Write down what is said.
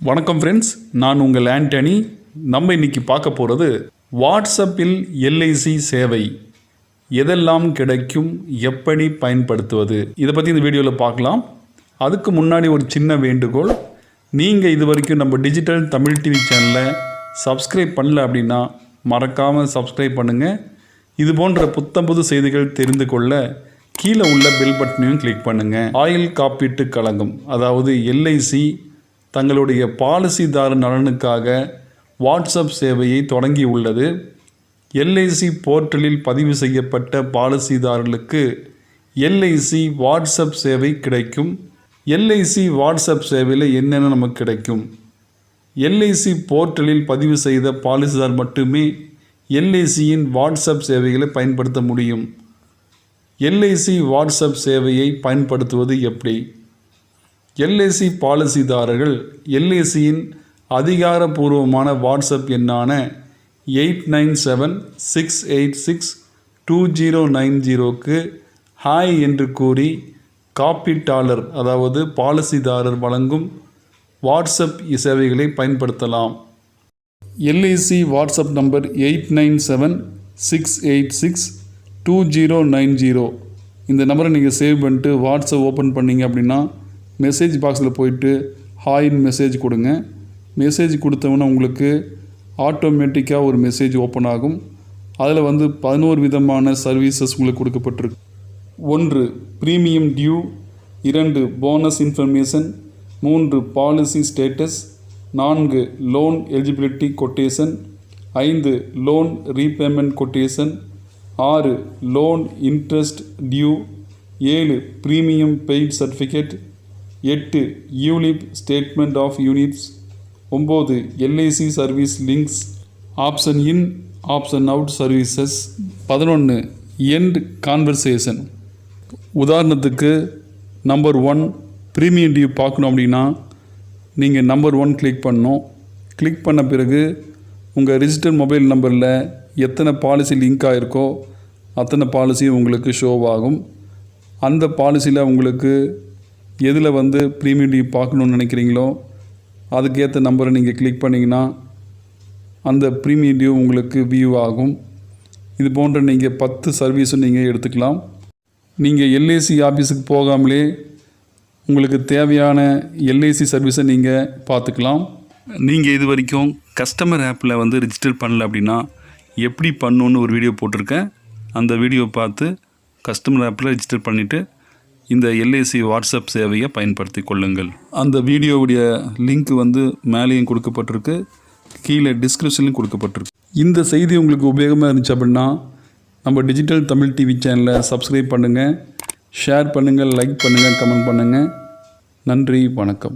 வணக்கம் ஃப்ரெண்ட்ஸ், நான் உங்கள் ஆண்டனி. நம்ம இன்னைக்கு பார்க்க போகிறது வாட்ஸ்அப்பில் எல்ஐசி சேவை எதெல்லாம் கிடைக்கும், எப்படி பயன்படுத்துவது, இதை பற்றி இந்த வீடியோவில் பார்க்கலாம். அதுக்கு முன்னாடி ஒரு சின்ன வேண்டுகோள், நீங்கள் இது வரைக்கும் நம்ம டிஜிட்டல் தமிழ் டிவி சேனலை சப்ஸ்கிரைப் பண்ணல அப்படின்னா மறக்காமல் சப்ஸ்கிரைப் பண்ணுங்கள். இது போன்ற புத்தம்புது செய்திகள் தெரிந்து கொள்ள கீழே உள்ள பெல் பட்டனையும் கிளிக் பண்ணுங்கள். ஆயுள் காப்பீட்டு கழகம் அதாவது எல்ஐசி தங்களுடைய பாலிசிதாரர் நலனுக்காக வாட்ஸ்அப் சேவையை தொடங்கி உள்ளது. எல்ஐசி போர்ட்டலில் பதிவு செய்யப்பட்ட பாலிசிதாரர்களுக்கு எல்ஐசி வாட்ஸ்அப் சேவை கிடைக்கும். எல்ஐசி வாட்ஸ்அப் சேவையில் என்னென்ன நமக்கு கிடைக்கும்? எல்ஐசி போர்ட்டலில் பதிவு செய்த பாலிசிதார் மட்டுமே எல்ஐசியின் வாட்ஸ்அப் சேவைகளை பயன்படுத்த முடியும். எல்ஐசி வாட்ஸ்அப் சேவையை பயன்படுத்துவது எப்படி? எல்ஐசி பாலிசிதாரர்கள் எல்ஐசியின் அதிகாரப்பூர்வமான வாட்ஸ்அப் எண்ணான 8976862090க்கு ஹாய் என்று கூறி காப்பீட்டாளர் அதாவது பாலிசிதாரர் வழங்கும் வாட்ஸ்அப் சேவைகளை பயன்படுத்தலாம். LIC WhatsApp number 8976862090. இந்த நம்பரை நீங்கள் சேவ் பண்ணிட்டு வாட்ஸ்அப் ஓப்பன் பண்ணிங்க அப்படின்னா மெசேஜ் பாக்ஸில் போயிட்டு ஹாய்ன்னு மெசேஜ் கொடுங்க. மெசேஜ் கொடுத்தவொன்னே உங்களுக்கு ஆட்டோமேட்டிக்காக ஒரு மெசேஜ் ஓப்பன் ஆகும். அதில் 11 விதமான சர்வீசஸ் உங்களுக்கு கொடுக்கப்பட்டிருக்கு. 1 premium due, 2 bonus information, 3 policy status, 4 loan eligibility quotation, 5 loan repayment quotation, 6 loan interest due, 7 premium paid certificate, 8 ULIP statement of units, 9 LIC service links, option in option out services, 11 end conversation. உதாரணத்துக்கு number 1 premium due பார்க்கணும் அப்படின்னா நீங்கள் number 1 click பண்ணணும். Click பண்ண பிறகு உங்கள் register mobile நம்பரில் எத்தனை பாலிசி லிங்க் ஆகிருக்கோ அத்தனை பாலிசியும் உங்களுக்கு ஷோவாகும். அந்த பாலிசியில் உங்களுக்கு எதில் ப்ரீமியம் டியூ பார்க்கணுன்னு நினைக்கிறீங்களோ அதுக்கேற்ற நம்பரை நீங்கள் கிளிக் பண்ணிங்கன்னா அந்த ப்ரீமியம் டியூ உங்களுக்கு வியூ ஆகும். இது போன்ற நீங்கள் 10 சர்வீஸும் நீங்கள் எடுத்துக்கலாம். நீங்கள் எல்ஐசி ஆஃபீஸுக்கு போகாமலே உங்களுக்கு தேவையான எல்ஐசி சர்வீஸை நீங்கள் பார்த்துக்கலாம். நீங்கள் இது வரைக்கும் கஸ்டமர் ஆப்பில் ரிஜிஸ்டர் பண்ணல அப்படின்னா எப்படி பண்ணணுன்னு ஒரு வீடியோ போட்டிருக்கேன். அந்த வீடியோ பார்த்து கஸ்டமர் ஆப்பில் ரிஜிஸ்டர் பண்ணிவிட்டு இந்த எல்ஐசி வாட்ஸ்அப் சேவையை பயன்படுத்தி கொள்ளுங்கள். அந்த வீடியோவுடைய லிங்க் மேலேயும் கொடுக்கப்பட்டிருக்கு, கீழே டிஸ்கிரிப்ஷன்லையும் கொடுக்கப்பட்டிருக்கு. இந்த செய்தி உங்களுக்கு உபயோகமாக இருந்துச்சு அப்படின்னா நம்ம டிஜிட்டல் தமிழ் டிவி சேனலை சப்ஸ்கிரைப் பண்ணுங்கள், ஷேர் பண்ணுங்கள், லைக் பண்ணுங்கள், கமெண்ட் பண்ணுங்கள். நன்றி, வணக்கம்.